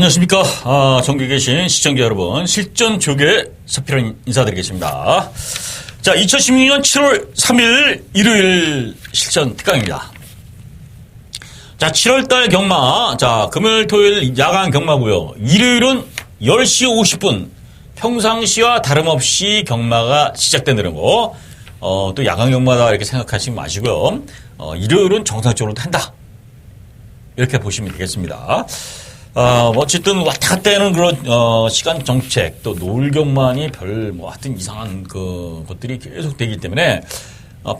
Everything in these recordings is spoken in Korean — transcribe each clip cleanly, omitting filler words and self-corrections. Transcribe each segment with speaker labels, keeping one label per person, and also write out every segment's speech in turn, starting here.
Speaker 1: 안녕하십니까. 전국에 계신 시청자 여러분, 실전 조교의 서필원 인사드리겠습니다. 자, 2016년 7월 3일 일요일 실전 특강입니다. 자, 7월달 경마. 자, 금요일, 토요일 야간 경마고요. 일요일은 10시 50분. 평상시와 다름없이 경마가 시작된다는 거. 또 야간 경마다 이렇게 생각하시지 마시고요. 일요일은 정상적으로 한다. 이렇게 보시면 되겠습니다. 어쨌든 왔다 갔다 하는 그런, 시간 정책, 또 노을 경만이 하여튼 이상한 것들이 계속 되기 때문에,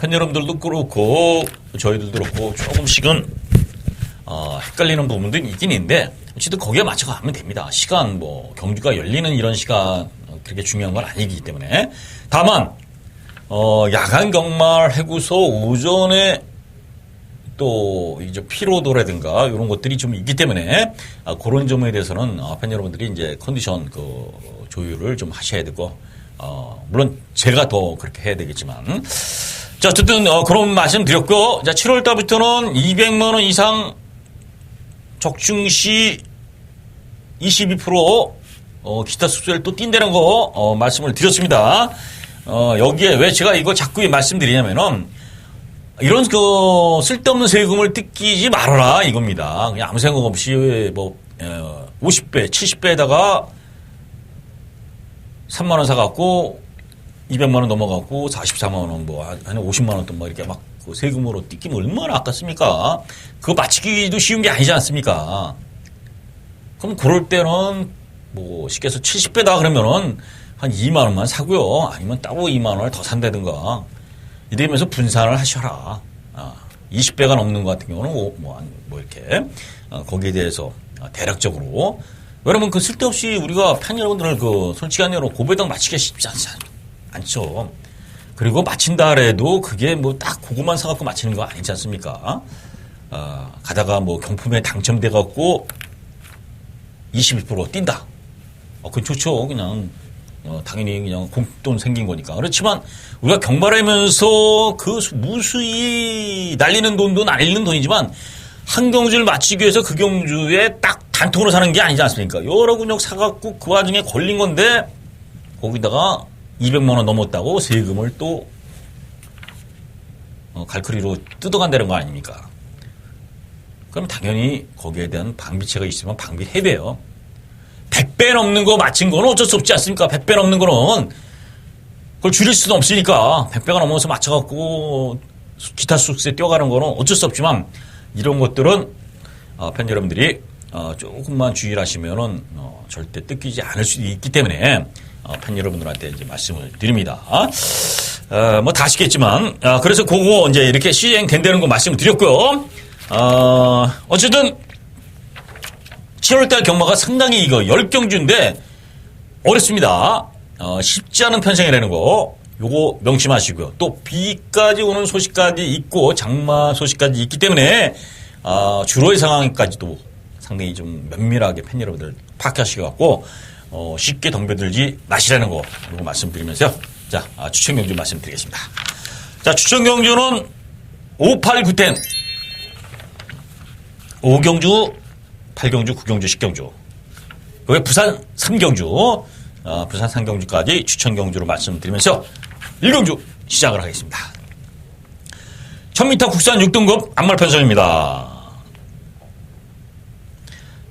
Speaker 1: 팬 여러분들도 그렇고, 저희들도 그렇고, 조금씩은, 헷갈리는 부분도 있긴 있는데, 어쨌든 거기에 맞춰 가면 됩니다. 시간, 경주가 열리는 이런 시간, 그렇게 중요한 건 아니기 때문에. 다만, 야간 경마를 하고서 오전에 또 이제 피로도라든가 이런 것들이 좀 있기 때문에 그런 점에 대해서는 팬 여러분들이 이제 컨디션 조율을 좀 하셔야 되고 물론 제가 더 그렇게 해야 되겠지만 자 어쨌든 그런 말씀 드렸고 자 7월 달부터는 200만 원 이상 적중시 22% 기타 숙제를 또 뛴다는 거 말씀을 드렸습니다. 여기에 왜 제가 이거 자꾸 말씀드리냐면은 이런 쓸데없는 세금을 뜯기지 말아라 이겁니다. 그냥 아무 생각 없이 50배, 70배에다가 3만 원 사갖고 200만 원 넘어갖고 44만 원, 한 50만 원 또 이렇게 막 세금으로 뜯기면 얼마나 아깝습니까? 그거 맞추기도 쉬운 게 아니지 않습니까? 그럼 그럴 때는 쉽게 해서 70배다 그러면은 한 2만 원만 사고요. 아니면 따로 2만 원을 더 산다든가. 이러면서 분산을 하셔라. 20배가 넘는 것 같은 경우는 이렇게 거기에 대해서 대략적으로 여러분 쓸데없이 우리가 팬 여러분들을 솔직한 여러분 고배당 맞추기가 쉽지 않죠. 그리고 맞힌다 해도 그게 딱 그것만 사갖고 맞히는 거 아니지 않습니까? 가다가 경품에 당첨돼 갖고 21% 뛴다. 그건 좋죠. 그냥 당연히 그냥 공돈 생긴 거니까. 그렇지만 우리가 경마를 하면서 무수히 날리는 돈도 날리는 돈이지만 한 경주를 마치기 위해서 그 경주에 딱 단통으로 사는 게 아니지 않습니까? 여러 근육 사갖고 그 와중에 걸린 건데 거기다가 200만 원 넘었다고 세금을 또 갈크리로 뜯어간다는 거 아닙니까? 그럼 당연히 거기에 대한 방비체가 있으면 방비해야 돼요. 100배 넘는 거 맞힌 거는 어쩔 수 없지 않습니까? 100배 넘는 거는 그걸 줄일 수는 없으니까 100배가 넘어서 맞춰갖고 기타 숙소에 뛰어가는 거는 어쩔 수 없지만 이런 것들은 팬 여러분들이 조금만 주의를 하시면은 절대 뜯기지 않을 수도 있기 때문에 팬 여러분들한테 이제 말씀을 드립니다. 다 아시겠지만 그래서 그거 이제 이렇게 시행된다는 거 말씀을 드렸고요. 어쨌든 7월달 경마가 상당히 이거 10경주인데 어렵습니다. 쉽지 않은 편성이라는 거 요거 명심하시고요. 또 비까지 오는 소식까지 있고 장마 소식까지 있기 때문에 주로의 상황까지도 상당히 좀 면밀하게 팬 여러분들 파악하시고 쉽게 덤벼들지 마시라는 거 요거 말씀드리면서요. 자 추천 경주 말씀드리겠습니다. 자 추천 경주는 5, 8, 9텐 5경주 8경주, 9경주, 10경주. 그게 부산 3경주, 부산 3경주까지 추천 경주로 말씀드리면서 1경주 시작을 하겠습니다. 1000m 국산 6등급 안말 편성입니다.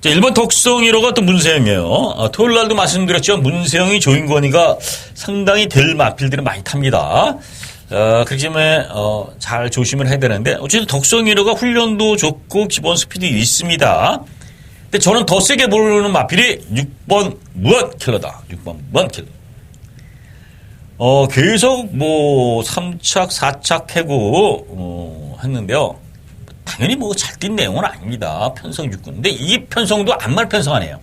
Speaker 1: 1번 덕성이로가 또 문세영이에요. 토요일 날도 말씀드렸죠. 문세영이 조인권이가 상당히 될 마필들을 많이 탑니다. 그렇기 때문에 잘 조심을 해야 되는데 어쨌든 덕성이로가 훈련도 좋고 기본 스피드 있습니다. 근데 저는 더 세게 모르는 마필이 6번 무한킬러다. 6번 무한킬러. 계속 3착, 4착 해고 했는데요. 당연히 잘 뛴 내용은 아닙니다. 편성 6군. 근데 이 편성도 안말 편성 아니에요.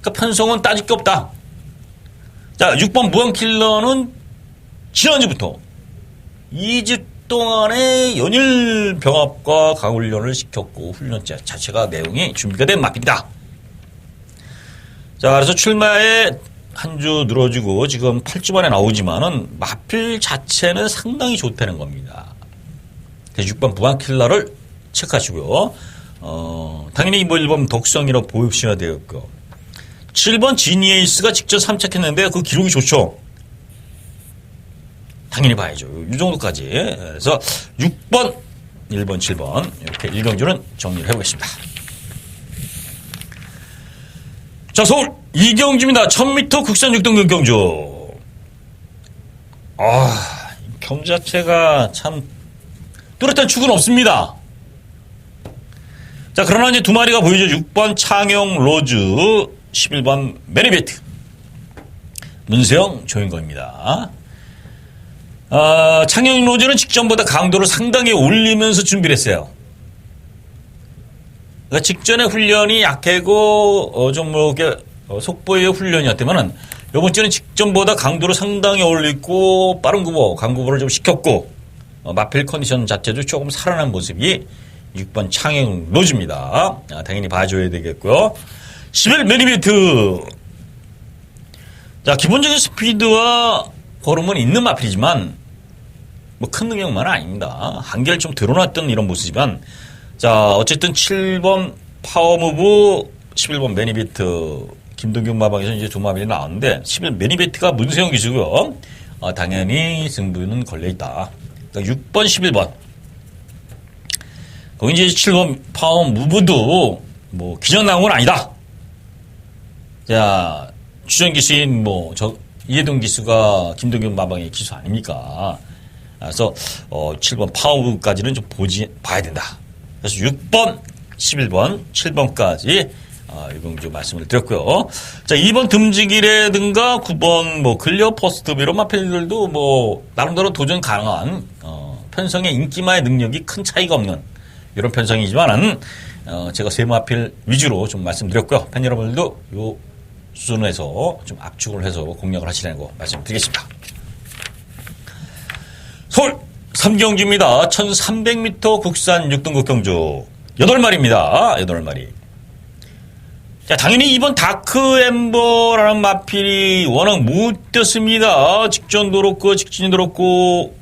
Speaker 1: 그러니까 편성은 따질 게 없다. 자, 6번 무한킬러는 지난주부터 2주 동안에 연일 병합과 가훈련을 시켰고 훈련 자체가 내용이 준비가 된 마필이다. 자, 그래서 출마에 한 주 늘어지고 지금 8주 만에 나오지만은 마필 자체는 상당히 좋다는 겁니다. 6번 무한킬러를 체크하시고요. 당연히 뭐 1번 독성이라고 보여주셔야 되겠고, 7번 지니에이스가 직접 3착했는데 그 기록이 좋죠. 당연히 봐야죠. 이 정도까지. 그래서 6번, 1번, 7번 이렇게 1경주는 정리를 해보겠습니다. 자, 서울 이경주입니다. 1000m 국산 6등급 경주. 경주 자체가 참 뚜렷한 축은 없습니다. 자, 그러나 이제 두 마리가 보이죠. 6번 창영 로즈, 11번 메리베트. 문세영 조인거입니다. 창영 로즈는 직전보다 강도를 상당히 올리면서 준비를 했어요. 그러니까 직전에 훈련이 약하고, 좀 뭐, 이렇게, 속보의 훈련이었다면은, 요번 주는 직전보다 강도를 상당히 올리고, 빠른 구보, 강구보를 좀 시켰고, 마필 컨디션 자체도 조금 살아난 모습이 6번 창영 로즈입니다. 당연히 봐줘야 되겠고요. 11 메리베트. 자, 기본적인 스피드와 걸음은 있는 마필이지만, 뭐 큰 능력만은 아닙니다. 한계를 좀 드러났던 이런 모습이지만, 자, 어쨌든 7번 파워무브, 11번 매니비트, 김동경 마방에서 이제 두 마필이 나왔는데, 11 매니비트가 문세영 기수고요. 당연히 승부는 걸려있다. 그러니까 6번, 11번. 거기 이제 7번 파워무브도 뭐 기존 나온 건 아니다. 자, 주전 기수인 이해동 기수가 김동경 마방의 기수 아닙니까? 그래서 7번 파워무브까지는 좀 봐야 된다. 그래서 6번, 11번, 7번까지 이경주 말씀을 드렸고요. 자, 2번 듬직이라든가 9번 뭐 근력 포스트 이런 마필들도 뭐 나름대로 도전 가능한 편성의 인기마의 능력이 큰 차이가 없는 이런 편성이지만은 제가 세 마필 위주로 좀 말씀드렸고요. 팬 여러분들도 요 수준에서 좀 압축을 해서 공략을 하시라는 거 말씀드리겠습니다. 서울 3경주입니다. 1300m 국산 6등급 경주 8마리입니다. 8마리. 자, 당연히 이번 다크엠버라는 마필이 워낙 못 뛰었습니다. 직전도 그렇고 직진도 그렇고.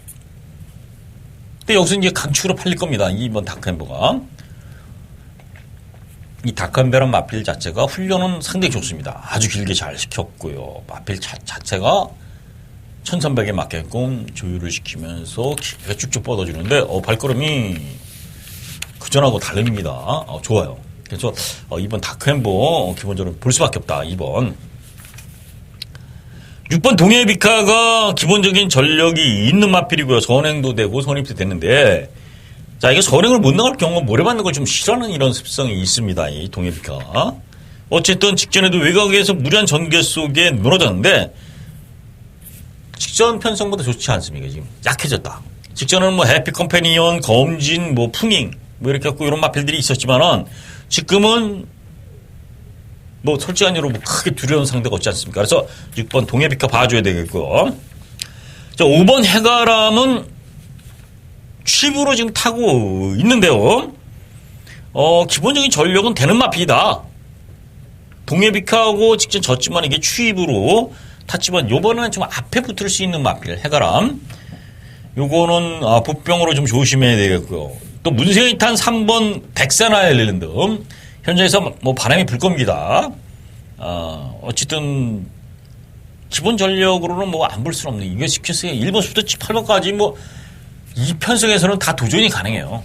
Speaker 1: 근데 여기서 이제 강축으로 팔릴 겁니다. 이번 다크엠버가. 이 다크엠버라는 마필 자체가 훈련은 상당히 좋습니다. 아주 길게 잘 시켰고요. 마필 자체가 1300에 맞게끔 조율을 시키면서 길게 쭉쭉 뻗어주는데 발걸음이 그전하고 다릅니다. 좋아요. 그래서 이번 다크엠버 기본적으로 볼 수밖에 없다. 2번 6번 동해비카가 기본적인 전력이 있는 마필이고요. 선행도 되고 선입도 됐는데, 자, 이게 선행을 못 나갈 경우 모래받는 걸 좀 싫어하는 이런 습성이 있습니다. 이 동해비카. 어쨌든 직전에도 외곽에서 무리한 전개 속에 무너졌는데, 직전 편성보다 좋지 않습니까? 지금 약해졌다. 직전은 뭐 해피 컴패니언, 검진, 뭐 풍잉, 뭐 이렇게 갖고 이런 마필들이 있었지만은 지금은 뭐 솔직한 예로 뭐 크게 두려운 상대가 없지 않습니까? 그래서 6번 동해비카 봐줘야 되겠고요. 자, 5번 해가람은 취부로 지금 타고 있는데요. 기본적인 전력은 되는 마필이다. 동해비카하고 직전 졌지만 이게 취입으로 탔지만 요번에는 좀 앞에 붙을 수 있는 마필 해가람. 요거는 부병으로 좀 조심해야 되겠고요. 또 문세영이 탄 3번 덱사나 아일랜드. 현장에서 뭐 바람이 불 겁니다. 어쨌든 기본 전력으로는 뭐 안 볼 수는 없는 이게 시켰어요. 1번부터 8번까지 뭐 이 편성에서는 다 도전이 가능해요.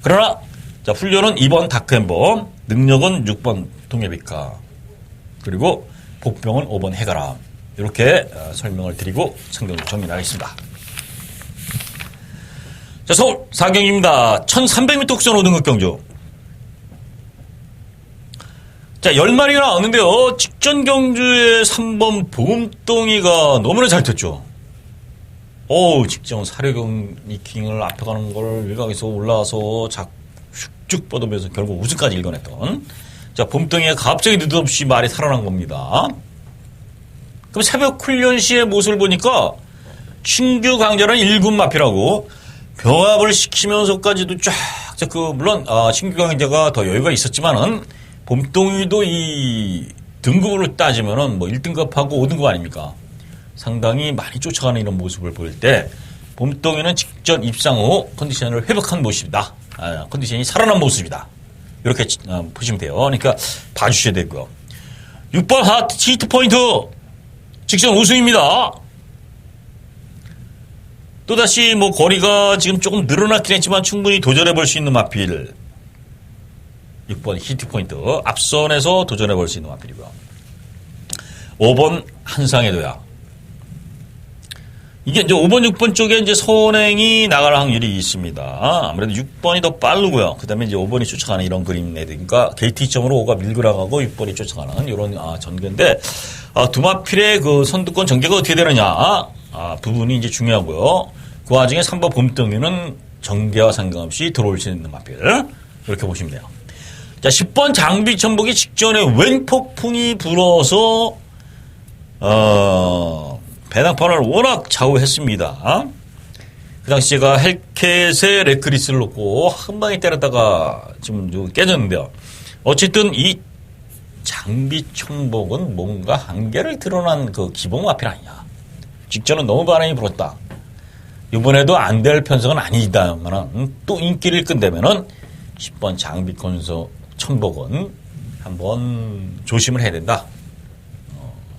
Speaker 1: 그러나 자, 훈련은 2번 다크엠버, 능력은 6번 동해비카, 그리고 복병은 5번 해가람. 이렇게 설명을 드리고 성경을 정리하겠습니다. 자, 서울 4경주입니다. 1300m 국산 5등급 경주. 자, 10마리가 나왔는데요. 직전 경주에 3번 봄동이가 너무나 잘 튀었죠. 직전 사려경 킹을 앞에 가는 걸 외곽에서 올라와서 슉쭉 뻗으면서 결국 우승까지 일궈냈던. 자, 봄동이가 갑자기 느닷없이 말이 살아난 겁니다. 그럼 새벽 훈련 시의 모습을 보니까 신규 강자는 1군 마필하고 병합을 시키면서까지도 쫙, 물론, 신규 강자가 더 여유가 있었지만은, 봄동이도 이 등급으로 따지면은 뭐 1등급하고 5등급 아닙니까? 상당히 많이 쫓아가는 이런 모습을 보일 때, 봄동이는 직전 입상 후 컨디션을 회복한 모습이다. 컨디션이 살아난 모습이다. 이렇게 보시면 돼요. 그러니까 봐주셔야 되고요. 6번 히트 포인트 직전 우승입니다. 또다시 뭐 거리가 지금 조금 늘어났긴 했지만 충분히 도전해 볼 수 있는 마필. 6번 히트 포인트 앞선에서 도전해 볼 수 있는 마필이고요. 5번 한상의 도약. 이게 이제 5번, 6번 쪽에 이제 선행이 나갈 확률이 있습니다. 아무래도 6번이 더 빠르고요. 그 다음에 이제 5번이 쫓아가는 이런 그림에 그러니까 게이트 2.5가 밀고 나가고 6번이 쫓아가는 이런 전개인데, 두 마필의 그 선두권 전개가 어떻게 되느냐, 부분이 이제 중요하고요. 그 와중에 3번 봄덩이는 전개와 상관없이 들어올 수 있는 마필. 이렇게 보시면 돼요. 자, 10번 장비 천복이 직전에 웬 폭풍이 불어서, 배낭판을 워낙 좌우했습니다. 그 당시 제가 헬켓에 레크리스를 놓고 한 방에 때렸다가 지금 깨졌는데요. 어쨌든 이 장비 천복은 뭔가 한계를 드러난 그 기본 마필 아니냐. 직전은 너무 바람이 불었다. 이번에도 안 될 편성은 아니다만은 또 인기를 끈다면은 10번 장비 천복은 한번 조심을 해야 된다.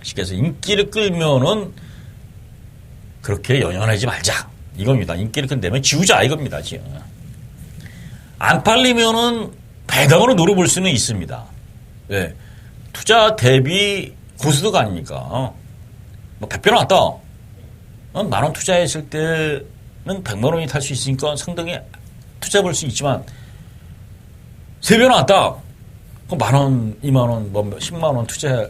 Speaker 1: 쉽게 해서 인기를 끌면은 그렇게 연연하지 말자. 이겁니다. 인기를 끈다면 지우자. 이겁니다. 지금. 안 팔리면은 배당으로 노려볼 수는 있습니다. 네. 투자 대비 고스도가 아닙니까? 뭐 100배 나왔다. 10,000원 투자했을 때는 100만 원이 탈 수 있으니까 상당히 투자해 볼 수 있지만 3배 나왔다. 10,000원, 20,000원, 뭐 100,000원 투자할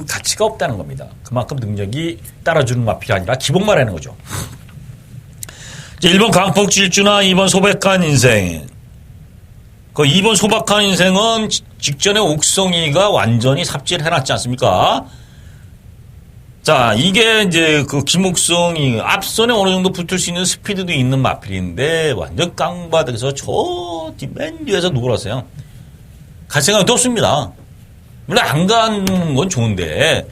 Speaker 1: 가치가 없다는 겁니다. 그만큼 능력이 따라주는 마필이 아니라 기본말하는 거죠. 1번 강폭질주나 2번 소박한 인생. 그 2번 소박한 인생은 직전에 옥성이가 완전히 삽질을 해놨지 않습니까? 자, 이게 이제 그 김옥성이 앞선에 어느 정도 붙을 수 있는 스피드도 있는 마필인데 완전 깡바닥에서 저 맨 뒤에서 누구라세요? 갈 생각도 없습니다. 물론 안 가는 건 좋은데,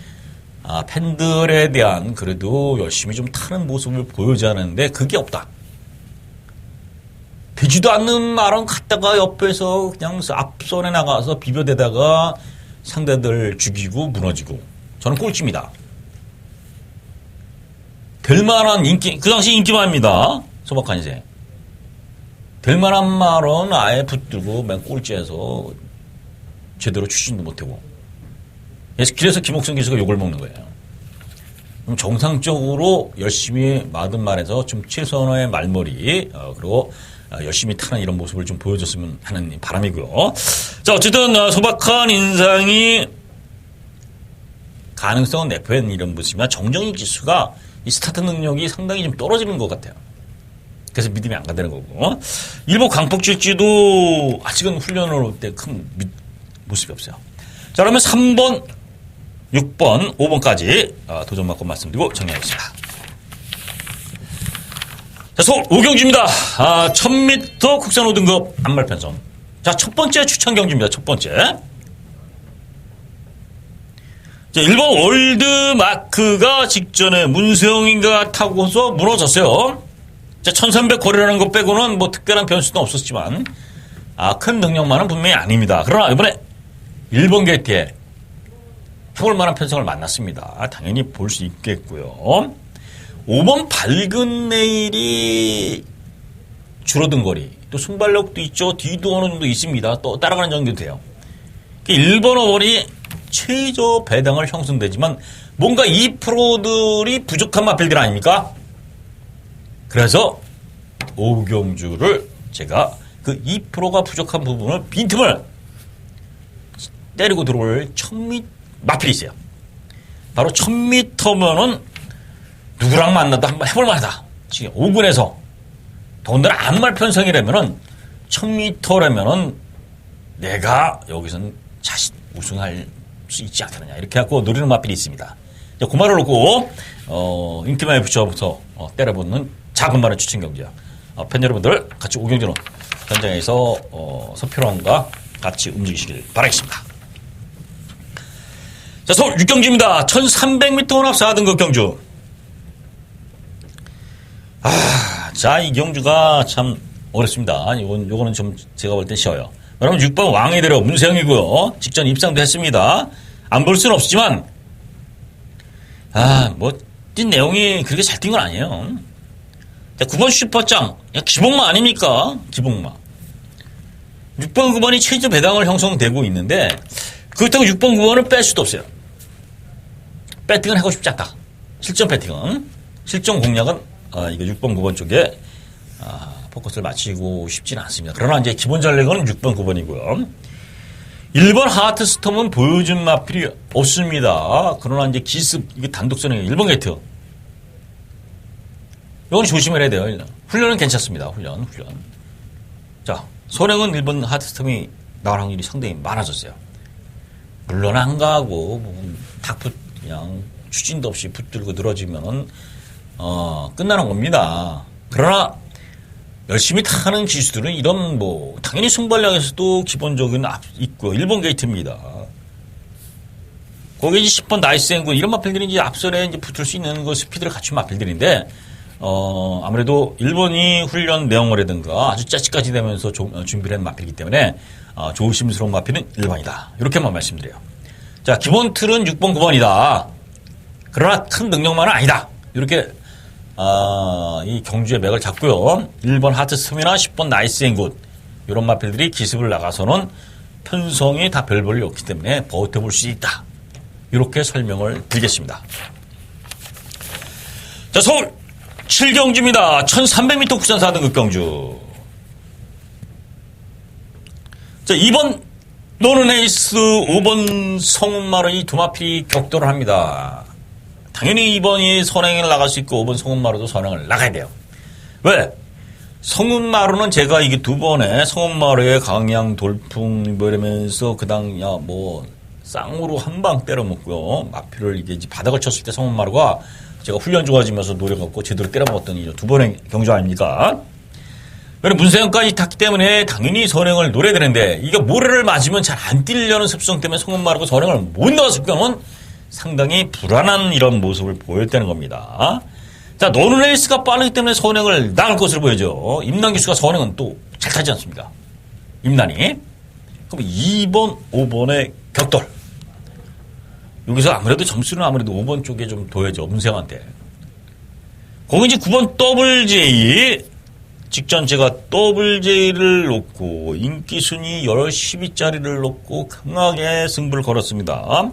Speaker 1: 팬들에 대한 그래도 열심히 좀 타는 모습을 보여줘야 하는데, 그게 없다. 되지도 않는 말은 갔다가 옆에서 그냥 앞선에 나가서 비벼대다가 상대들 죽이고 무너지고. 저는 꼴찌입니다. 될 만한 인기, 그 당시 인기만입니다. 소박한 인생. 될 만한 말은 아예 붙들고 맨 꼴찌에서 제대로 추진도 못하고. 그래서 김옥성 기수가 욕을 먹는 거예요. 그럼 정상적으로 열심히 맞은 말에서 좀 최선의 말머리, 그리고 열심히 타는 이런 모습을 좀 보여줬으면 하는 바람이고요. 자, 어쨌든 소박한 인상이 가능성은 내포한 이런 모습이지만 정정희 기수가 이 스타트 능력이 상당히 좀 떨어지는 것 같아요. 그래서 믿음이 안 간다는 거고. 일본 강폭질지도 아직은 훈련을 올 때 큰 모습이 없어요. 자, 그러면 3번, 6번, 5번까지 도전 맞고 말씀드리고 정리하겠습니다. 자, 서울 오경주입니다. 1000m 국산 5등급 안말 편성. 자, 첫 번째 추천 경주입니다. 첫 번째. 자, 일본 월드마크가 직전에 문세영인가 타고서 무너졌어요. 자, 1300 거리라는 것 빼고는 뭐 특별한 변수는 없었지만, 큰 능력만은 분명히 아닙니다. 그러나 이번에 일본 게이트에 해볼 만한 편성을 만났습니다. 당연히 볼 수 있겠고요. 5번 밝은 내일이 줄어든 거리, 또 순발력도 있죠. 뒤도 어느 정도 있습니다. 또 따라가는 정도 돼요. 1번 5번이 최저 배당을 형성되지만 뭔가 이 프로들이 부족한 마필들 아닙니까? 그래서 오경주를 제가 그 2%가 부족한 부분을 빈틈을 때리고 들어올 1000m 마필이 있어요. 바로 1000m면은 누구랑 만나도 한번 해볼 만하다. 지금 5군에서 더군다나 안말 편성이라면은 1000m라면은 내가 여기서는 자신 우승할 수 있지 않겠느냐. 이렇게 갖고 노리는 마필이 있습니다. 그 말을 놓고 인기만에 붙여부터 때려보는 작은 말의 추천 경기야. 팬 여러분들 같이 오경주는 현장에서 서표랑과 같이 움직이시길 바라겠습니다. 자, 서울 6경주입니다. 1300m 혼합 4등급 경주. 자, 이 경주가 참 어렵습니다. 요거는 좀 제가 볼 땐 쉬워요. 그러면 6번 왕이 되려 문세영이고요. 직전 입상도 했습니다. 안 볼 수는 없지만 뛴 내용이 그렇게 잘 뛴 건 아니에요. 자, 9번 슈퍼짱 기복마 아닙니까? 기복마. 6번 9번이 체이즈 배당을 형성되고 있는데 그렇다고 6번 9번을 뺄 수도 없어요. 배팅은 하고 싶지 않다. 실전 배팅은 실전 공략은 이거 6번 9번 쪽에 포커스를 맞추고 싶지는 않습니다. 그러나 이제 기본 전략은 6번 9번이고요. 1번 하트스톰은 보여준 마필이 없습니다. 그러나 이제 기습 이게 단독선행 1번 게이트. 이건 조심을 해야 돼요. 훈련은 괜찮습니다. 훈련. 자, 선행은 1번 하트스톰이 나올 확률이 상당히 많아졌어요. 물론 한가하고 그냥 추진도 없이 붙들고 늘어지면 끝나는 겁니다. 그러나 열심히 타는 기수들은 이런 당연히 순발력에서도 기본적인 있고 1번 게이트입니다. 거기 이제 10번 나이스 앵글 이런 마필들이 이제 앞선에 이제 붙을 수 있는 스피드를 갖춘 마필들인데 아무래도 1번이 훈련 내용이라든가 아주 짜치까지 되면서 준비를 한 마필이기 때문에 조심스러운 마필은 1번이다. 이렇게만 말씀드려요. 자, 기본 틀은 6번 9번이다. 그러나 큰 능력만은 아니다. 이렇게 이 경주의 맥을 잡고요. 1번 하트스톰이나 10번 나이스 앤 굿 이런 마필들이 기습을 나가서는 편성이 다 별 볼이 없기 때문에 버텨볼 수 있다. 이렇게 설명을 드리겠습니다. 자, 서울 7경주입니다. 1300m 국산 4등급 경주. 자, 2번 노는에이스 5번 성운마루 이 두 마필이 격돌을 합니다. 당연히 2번이 선행을 나갈 수 있고 5번 성운마루도 선행을 나가야 돼요. 왜? 성운마루는 제가 이게 두 번에 성운마루의 강양 돌풍 이러면서 쌍으로 한 방 때려먹고요. 마필을 이게 바닥을 쳤을 때 성운마루가 제가 훈련 좋아지면서 노력하고 제대로 때려먹었던 이 두 번의 경주 아닙니까? 문세영까지 탔기 때문에 당연히 선행을 노려야 되는데 이게 모래를 맞으면 잘 안 뛰려는 습성 때문에 성운마루가 선행을 못 나갔을 경우는 상당히 불안한 이런 모습을 보였다는 겁니다. 자, 노는에이스가 빠르기 때문에 선행을 나갈 것으로 보여져. 임난 기수가 선행은 또 잘 타지 않습니까? 임난이. 그럼 2번, 5번의 격돌. 여기서 아무래도 점수는 5번 쪽에 좀 둬야죠. 문세영한테. 거기 이제 9번 더블 J. 직전 제가 더블 J를 놓고 인기 순위 10위짜리를 놓고 강하게 승부를 걸었습니다.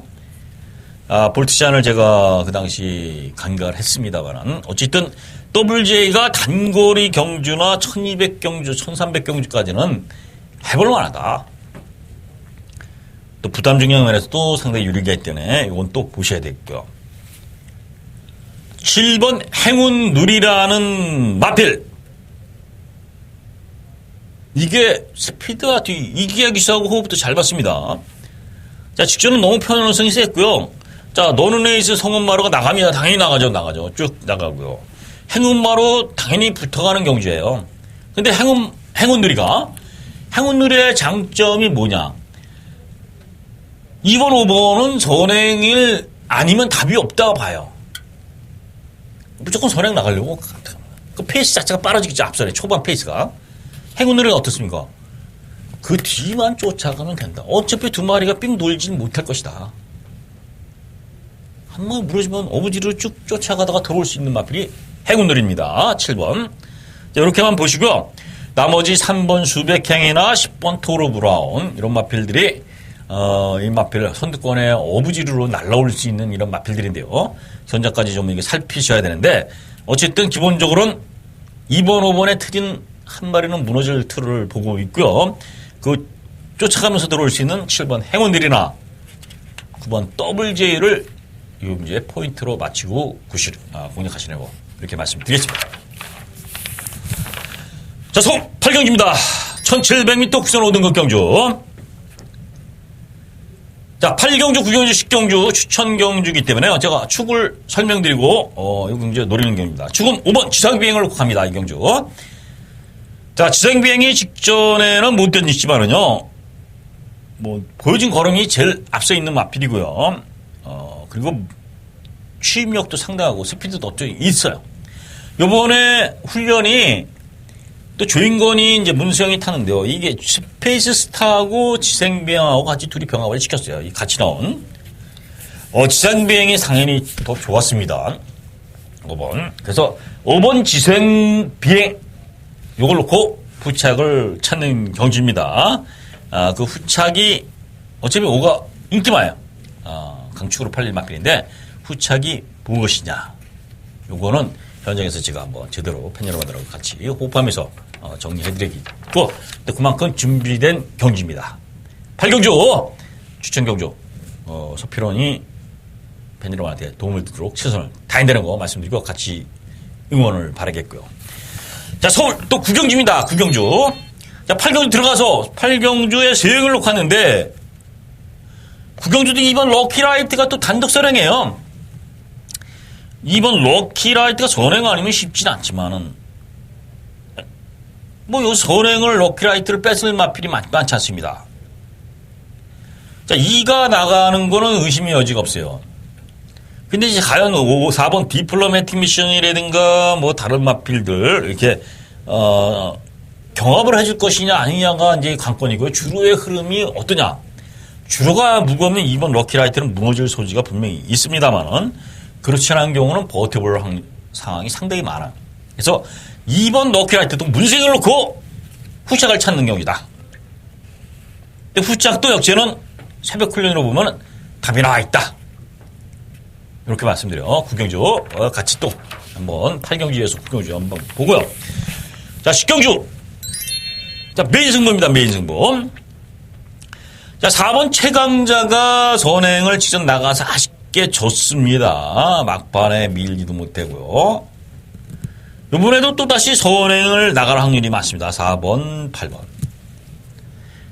Speaker 1: 볼트샷을 제가 그 당시 간과를 했습니다만 어쨌든 WJ가 단거리 경주나 1200 경주, 1300 경주까지는 해볼 만하다. 또 부담 중량 면에서도 상당히 유리하기 때문에 이건 또 보셔야 되겠고요. 7번 행운 누리라는 마필. 이게 스피드가 이기야 기수하고 호흡도 잘 봤습니다. 자, 직전은 너무 편안성이 셌고요. 자, 노는에이스 성운마루가 나갑니다. 당연히 나가죠. 쭉 나가고요. 행운마루 당연히 붙어가는 경주예요. 근데 행운누리의 장점이 뭐냐? 2번, 5번은 선행일 아니면 답이 없다고 봐요. 무조건 선행 나가려고 그 페이스 자체가 빠르지겠죠. 앞선에 초반 페이스가. 행운누리는 어떻습니까? 그 뒤만 쫓아가면 된다. 어차피 두 마리가 삥 돌지는 못할 것이다. 한 번 무너지면 어부지로 쭉 쫓아가다가 들어올 수 있는 마필이 행운누리입니다. 7번. 자, 이렇게만 보시고요. 나머지 3번 수백행이나 10번 토르 브라운 이런 마필들이 이 마필 선두권에 어부지루로 날라올 수 있는 이런 마필들인데요. 현재까지 좀 이게 살피셔야 되는데 어쨌든 기본적으로는 2번, 5번의 틀인 한 마리는 무너질 틀을 보고 있고요. 그 쫓아가면서 들어올 수 있는 7번 행운들이나 9번 WJ를 이 문제 포인트로 마치고 공략하시려고 이렇게 말씀드리겠습니다. 자, 송 8경주입니다. 1700m 국산 5등급 경주. 자, 8경주, 9경주, 10경주 추천 경주이기 때문에 제가 축을 설명드리고 이 경주 노리는 경주입니다. 축은 5번 지상비행을 갑니다. 이 경주. 자, 지상비행이 직전에는 못 던지지만은요, 보여진 걸음이 제일 앞서 있는 마필이고요. 그리고 취임력도 상당하고 스피드도 좀 있어요. 요번에 훈련이 또 조인건이 이제 문수영이 타는데요. 이게 스페이스 스타하고 지상비행하고 같이 둘이 병합을 시켰어요. 이 같이 나온. 지상비행이 당연히 더 좋았습니다. 5번. 그래서 5번 지상비행 요걸 놓고 후착을 찾는 경주입니다. 그 후착이 어차피 5가 인기 많아요. 강축으로 팔릴 마필인데 후착이 무엇이냐. 요거는 현장에서 제가 한번 제대로 팬 여러분들하고 같이 호흡하면서 정리해드리고 또 그만큼 준비된 경주입니다. 8경주 추천 경주 서필원이 팬 여러분한테 도움을 드리도록 최선을 다한다는 거 말씀드리고 같이 응원을 바라겠고요. 자, 서울 또 9경주입니다. 9경주. 자, 8경주 들어가서 8경주에 세행을 놓고 왔는데 9경주도 이번 럭키라이트가 또 단독 선행이에요. 이번 럭키라이트가 선행 아니면 쉽진 않지만은 요 선행을 럭키라이트를 뺏을 마필이 많지 않습니다. 자, 2가 나가는 거는 의심의 여지가 없어요. 근데 이제 과연 4번 디플로매틱 미션이라든가 다른 마필들 이렇게 경합을 해줄 것이냐 아니냐가 이제 관건이고요. 주로의 흐름이 어떠냐. 주로가 무거우면 이번 럭키라이트는 무너질 소지가 분명히 있습니다만은 그렇지 않은 경우는 버텨볼 상황이 상당히 많아요. 그래서 2번 럭키라이트도 문색을 놓고 후착을 찾는 경우이다. 근데 후착도 역시는 새벽 훈련으로 보면 답이 나와 있다. 이렇게 말씀드려요. 9경주 같이 또 한번 8경주에서 9경주 한번 보고요. 자, 10경주. 자, 메인 승부입니다. 메인 승부. 자, 4번 최강자가 선행을 직접 나가서 아쉽게 졌습니다. 막판에 밀지도 못하고요. 이번에도 또다시 선행을 나갈 확률이 많습니다. 4번, 8번.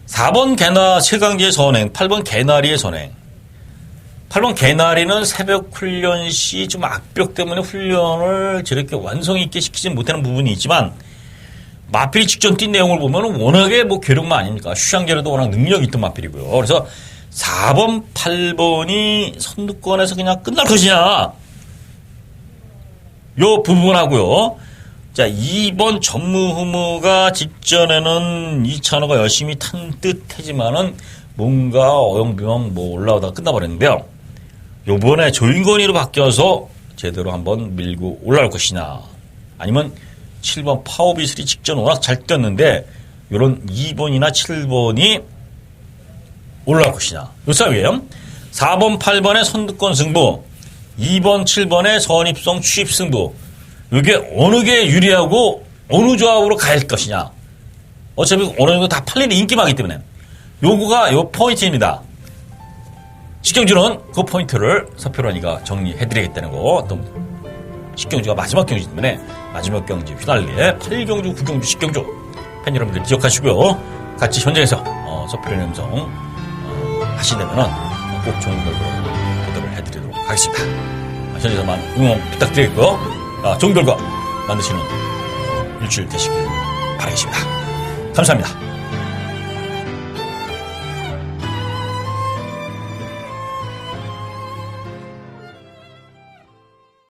Speaker 1: 4번 최강자의 선행, 8번 개나리의 선행. 8번 개나리는 새벽 훈련 시 좀 악벽 때문에 훈련을 저렇게 완성 있게 시키지 못하는 부분이 있지만 마필이 직전 뛴 내용을 보면 워낙에 괴력만 아닙니까? 슈샹계로도 워낙 능력이 있던 마필이고요. 그래서 4번, 8번이 선두권에서 그냥 끝날 것이냐. 요 부분하고요. 자, 2번 전무후무가 직전에는 이찬호가 열심히 탄 듯하지만은 뭔가 어영부영 올라오다가 끝나버렸는데요. 요번에 조인건이로 바뀌어서 제대로 한번 밀고 올라올 것이냐. 아니면 7번 파워비슬이 직전 워낙 잘 뛰었는데 요런 2번이나 7번이 올라올 것이냐. 요 싸움이에요. 4번, 8번의 선두권 승부, 2번, 7번의 선입성 취입 승부. 이게 어느 게 유리하고 어느 조합으로 갈 것이냐. 어차피 어느 정도 다 팔리는 인기마기 때문에 요거가 요 포인트입니다. 식경주는 그 포인트를 서표란이가 정리해드리겠다는 거. 또 식경주가 마지막 경주이기 때문에 마지막 경주 휘날리에 8경주, 9경주, 10경주 팬 여러분들 기억하시고요. 같이 현장에서 서표란 음성 하시려면은 꼭 좋은 결과로 보도를 해드리도록 하겠습니다. 현장에서만 응원 부탁드리겠고요. 좋은 결과 만드시는 일주일 되시길 바라겠습니다. 감사합니다.